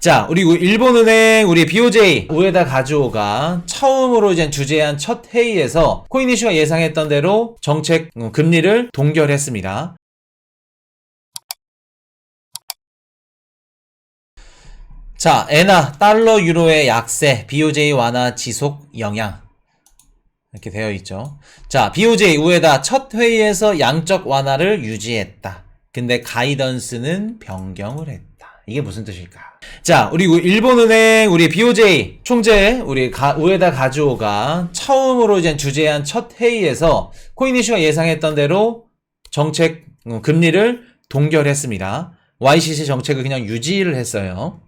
자, 우리 일본은행 우리 BOJ 우에다 가즈오가 처음으로 이제 주재한 첫 회의에서 코인 이슈가 예상했던 대로 정책 금리를 동결했습니다. 자, 엔화, 달러, 유로의 약세, BOJ 완화 지속 영향 이렇게 되어 있죠. 자, BOJ 우에다 첫 회의에서 양적 완화를 유지했다. 근데 가이던스는 변경을 했다. 이게 무슨 뜻일까? 자, 우리 일본은행 우리 BOJ 총재 우리 우에다 가즈오가 처음으로 이제 주재한 첫 회의에서 코인 이슈가 예상했던 대로 정책 금리를 동결했습니다. YCC 정책을 그냥 유지를 했어요.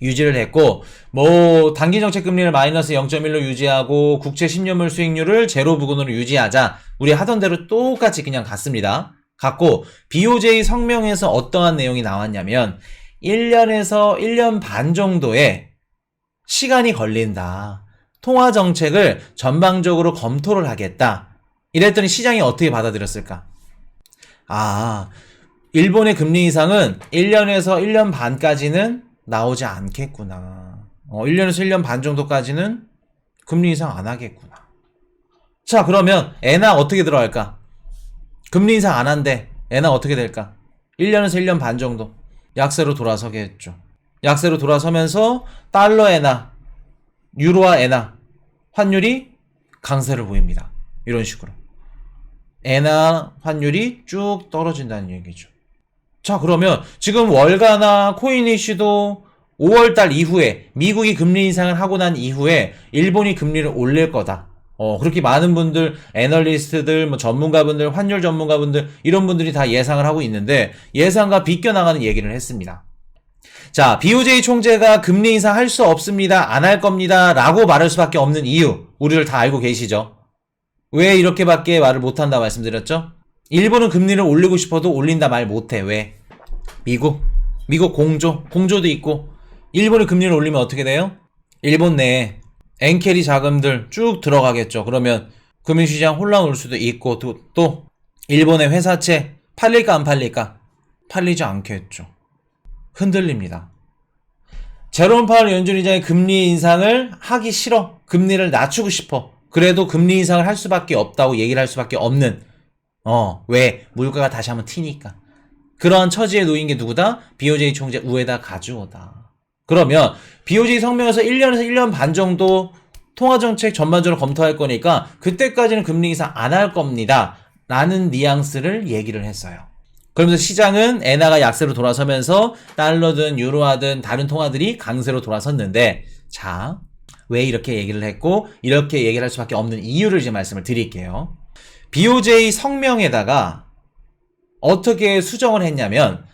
유지를 했고, 뭐 단기 정책 금리를 마이너스 0.1로 유지하고 국채 10년물 수익률을 제로 부근으로 유지하자. 우리 하던 대로 똑같이 그냥 갔습니다. 갔고, BOJ 성명에서 어떠한 내용이 나왔냐면 1년에서 1년 반 정도의 시간이 걸린다. 통화 정책을 전방적으로 검토를 하겠다. 이랬더니 시장이 어떻게 받아들였을까? 아, 일본의 금리 인상은 1년에서 1년 반까지는 나오지 않겠구나. 1년에서 1년 반 정도까지는 금리 인상 안 하겠구나. 자, 그러면 엔화 어떻게 들어갈까? 금리 인상 안 한대. 엔화 어떻게 될까? 1년에서 1년 반 정도 약세로 돌아서겠죠. 약세로 돌아서면서 달러 엔화, 유로와 엔화 환율이 강세를 보입니다. 이런 식으로. 엔화 환율이 쭉 떨어진다는 얘기죠. 자, 그러면 지금 월가나 코인 이슈도 5월달 이후에 미국이 금리 인상을 하고 난 이후에 일본이 금리를 올릴 거다. 그렇게 많은 분들, 애널리스트들, 뭐 전문가분들, 환율 전문가분들 이런 분들이 다 예상을 하고 있는데 예상과 비껴나가는 얘기를 했습니다. 자, BOJ 총재가 금리 인상할 수 없습니다. 안 할 겁니다. 라고 말할 수밖에 없는 이유 우리를 다 알고 계시죠? 왜 이렇게밖에 말을 못한다 말씀드렸죠? 일본은 금리를 올리고 싶어도 올린다 말 못해. 왜? 미국 공조도 있고 일본이 금리를 올리면 어떻게 돼요? 일본 내에 엔캐리 자금들 쭉 들어가겠죠. 그러면 금융시장 혼란 올 수도 있고 또 일본의 회사채 팔릴까 안 팔릴까? 팔리지 않겠죠. 흔들립니다. 제롬 파월 연준의장이 금리 인상을 하기 싫어. 금리를 낮추고 싶어. 그래도 금리 인상을 할 수밖에 없다고 얘기를 할 수밖에 없는 왜? 물가가 다시 한번 튀니까. 그러한 처지에 놓인 게 누구다? BOJ 총재 우에다 가즈오다. 그러면 BOJ 성명에서 1년에서 1년 반 정도 통화정책 전반적으로 검토할 거니까 그때까지는 금리 인상 안 할 겁니다. 라는 뉘앙스를 얘기를 했어요. 그러면서 시장은 엔화가 약세로 돌아서면서 달러든 유로화든 다른 통화들이 강세로 돌아섰는데 자, 왜 이렇게 얘기를 했고 이렇게 얘기를 할 수밖에 없는 이유를 이제 말씀을 드릴게요. BOJ 성명에다가 어떻게 수정을 했냐면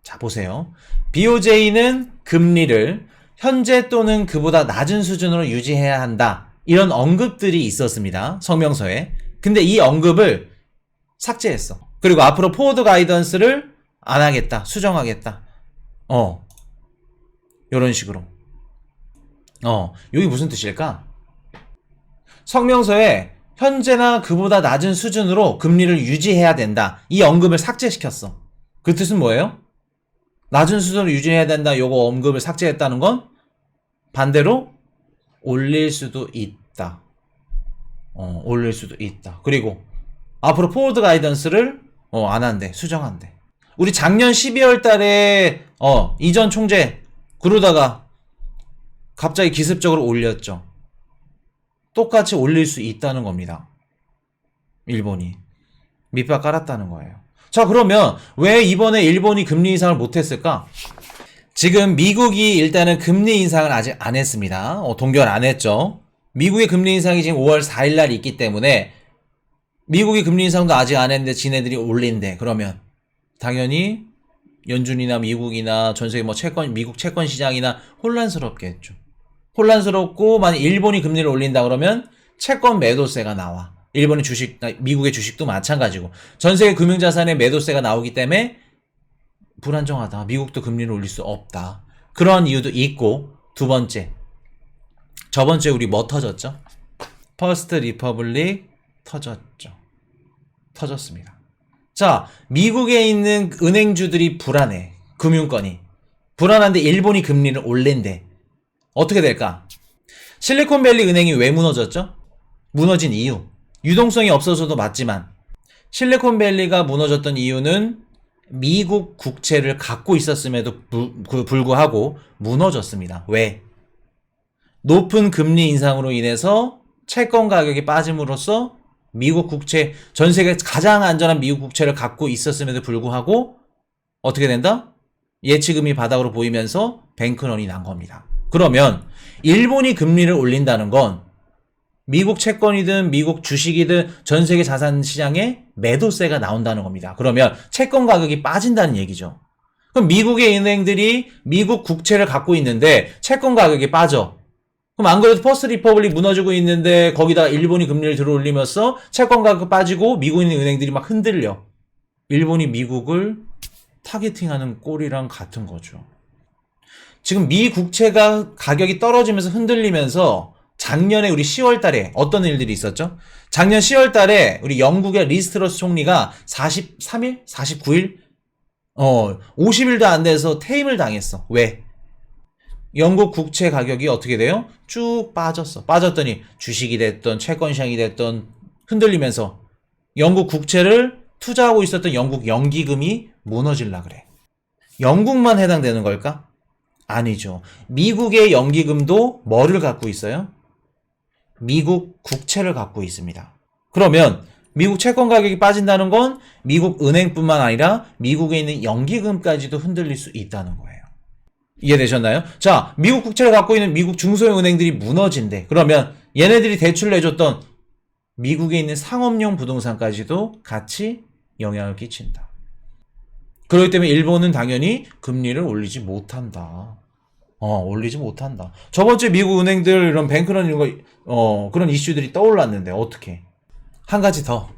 자, 보세요. BOJ는 금리를 현재 또는 그보다 낮은 수준으로 유지해야 한다. 이런 언급들이 있었습니다. 성명서에. 근데 이 언급을 삭제했어. 그리고 앞으로 포워드 가이던스를 안 하겠다. 수정하겠다. 요런 식으로. 여기 무슨 뜻일까? 성명서에 현재나 그보다 낮은 수준으로 금리를 유지해야 된다. 이 언급을 삭제시켰어. 그 뜻은 뭐예요? 낮은 수준으로 유지해야 된다. 요거 언급을 삭제했다는 건 반대로 올릴 수도 있다. 올릴 수도 있다. 그리고 앞으로 포워드 가이던스를 안 한대. 수정한대. 우리 작년 12월 달에 이전 총재 그러다가 갑자기 기습적으로 올렸죠. 똑같이 올릴 수 있다는 겁니다. 일본이. 밑밥 깔았다는 거예요. 자, 그러면 왜 이번에 일본이 금리 인상을 못했을까? 지금 미국이 일단은 금리 인상을 아직 안 했습니다. 동결 안 했죠. 미국의 금리 인상이 지금 5월 4일 날 있기 때문에 미국이 금리 인상도 아직 안 했는데 지네들이 올린대. 그러면 당연히 연준이나 미국이나 전세계 미국 채권 시장이나 혼란스럽겠죠. 혼란스럽고 만약 일본이 금리를 올린다 그러면 채권 매도세가 나와. 일본의 미국의 주식도 마찬가지고 전세계 금융자산의 매도세가 나오기 때문에 불안정하다. 미국도 금리를 올릴 수 없다. 그런 이유도 있고 두 번째. 저번주에 우리 뭐 터졌죠? 퍼스트 리퍼블릭 터졌죠. 터졌습니다. 자, 미국에 있는 은행주들이 불안해. 금융권이. 불안한데 일본이 금리를 올린대. 어떻게 될까? 실리콘밸리 은행이 왜 무너졌죠? 무너진 이유. 유동성이 없어서도 맞지만 실리콘밸리가 무너졌던 이유는 미국 국채를 갖고 있었음에도 불구하고 무너졌습니다. 왜? 높은 금리 인상으로 인해서 채권 가격이 빠짐으로써 미국 국채, 전 세계 가장 안전한 미국 국채를 갖고 있었음에도 불구하고 어떻게 된다? 예치금이 바닥으로 보이면서 뱅크런이 난 겁니다. 그러면 일본이 금리를 올린다는 건 미국 채권이든 미국 주식이든 전 세계 자산 시장에 매도세가 나온다는 겁니다. 그러면 채권 가격이 빠진다는 얘기죠. 그럼 미국의 은행들이 미국 국채를 갖고 있는데 채권 가격이 빠져. 그럼 안 그래도 퍼스트 리퍼블릭 무너지고 있는데 거기다 일본이 금리를 들어 올리면서 채권 가격 빠지고 미국에 있는 은행들이 막 흔들려. 일본이 미국을 타겟팅하는 꼴이랑 같은 거죠. 지금 미 국채가 가격이 떨어지면서 흔들리면서 작년에 우리 10월 달에 어떤 일들이 있었죠? 작년 10월 달에 우리 영국의 리스트러스 총리가 43일? 49일? 50일도 안 돼서 퇴임을 당했어. 왜? 영국 국채 가격이 어떻게 돼요? 쭉 빠졌어. 빠졌더니 주식이 됐던 채권 시장이 됐던 흔들리면서 영국 국채를 투자하고 있었던 영국 연기금이 무너질라 그래. 영국만 해당되는 걸까? 아니죠. 미국의 연기금도 뭐를 갖고 있어요? 미국 국채를 갖고 있습니다. 그러면 미국 채권 가격이 빠진다는 건 미국 은행뿐만 아니라 미국에 있는 연기금까지도 흔들릴 수 있다는 거예요. 이해되셨나요? 자, 미국 국채를 갖고 있는 미국 중소형 은행들이 무너진대. 그러면 얘네들이 대출 내줬던 미국에 있는 상업용 부동산까지도 같이 영향을 끼친다. 그렇기 때문에 일본은 당연히 금리를 올리지 못한다. 올리지 못한다. 저번주에 미국 은행들 이런 뱅크런 이런 거, 그런 이슈들이 떠올랐는데 어떻게? 한 가지 더.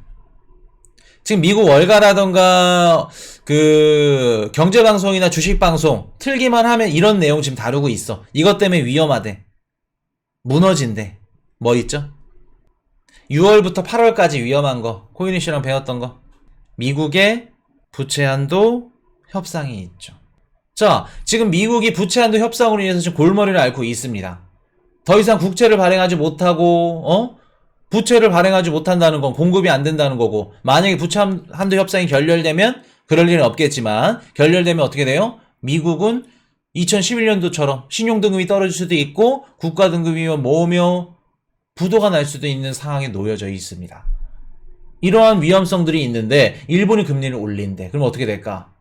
지금 미국 월가라던가 그 경제방송이나 주식방송 틀기만 하면 이런 내용 지금 다루고 있어. 이것 때문에 위험하대. 무너진대. 뭐 있죠? 6월부터 8월까지 위험한 거. 코이니 씨랑 배웠던 거. 미국의 부채 한도 협상이 있죠. 자, 지금 미국이 부채 한도 협상으로 인해서 지금 골머리를 앓고 있습니다. 더 이상 국채를 발행하지 못하고, 부채를 발행하지 못한다는 건 공급이 안 된다는 거고, 만약에 부채 한도 협상이 결렬되면 그럴 일은 없겠지만, 결렬되면 어떻게 돼요? 미국은 2011년도처럼 신용등급이 떨어질 수도 있고, 국가등급이며 뭐며 부도가 날 수도 있는 상황에 놓여져 있습니다. 이러한 위험성들이 있는데 일본이 금리를 올린대. 그럼 어떻게 될까?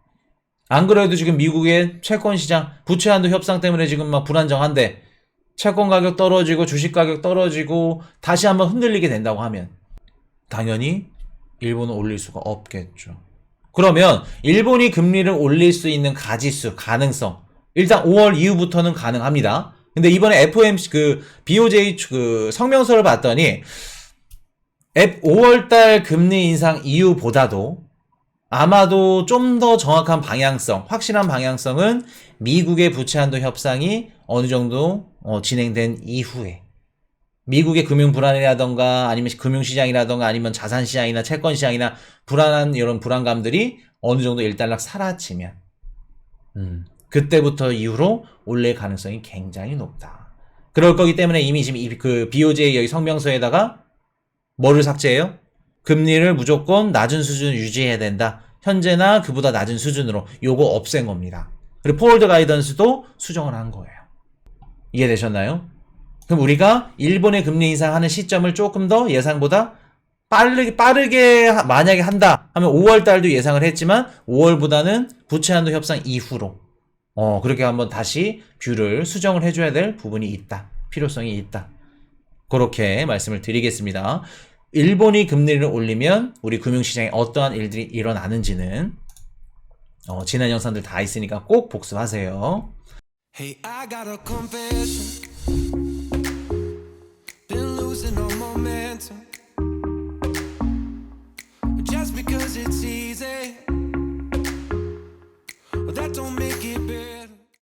안 그래도 지금 미국의 채권시장 부채 한도 협상 때문에 지금 막 불안정한데 채권 가격 떨어지고 주식 가격 떨어지고 다시 한번 흔들리게 된다고 하면 당연히 일본은 올릴 수가 없겠죠. 그러면 일본이 금리를 올릴 수 있는 가지수, 가능성 일단 5월 이후부터는 가능합니다. 근데 이번에 FOMC BOJ 성명서를 봤더니 5월달 금리 인상 이후보다도 아마도 좀 더 정확한 방향성, 확실한 방향성은 미국의 부채 한도 협상이 어느 정도 진행된 이후에 미국의 금융 불안이라던가 아니면 금융시장이라던가 아니면 자산시장이나 채권시장이나 불안한 이런 불안감들이 어느 정도 일단락 사라지면 그때부터 이후로 올릴 가능성이 굉장히 높다. 그럴 거기 때문에 이미 지금 그 BOJ 여기 성명서에다가 뭐를 삭제해요? 금리를 무조건 낮은 수준을 유지해야 된다. 현재나 그보다 낮은 수준으로 요거 없앤 겁니다. 그리고 포월드 가이던스도 수정을 한 거예요. 이해되셨나요? 그럼 우리가 일본의 금리 인상하는 시점을 조금 더 예상보다 빠르게 만약에 한다 하면 5월 달도 예상을 했지만 5월보다는 부채 한도 협상 이후로 그렇게 한번 다시 뷰를 수정을 해줘야 될 부분이 있다. 필요성이 있다. 그렇게 말씀을 드리겠습니다. 일본이 금리를 올리면 우리 금융시장에 어떠한 일들이 일어나는지는 지난 영상들 다 있으니까 꼭 복습하세요. Hey, I got a confession.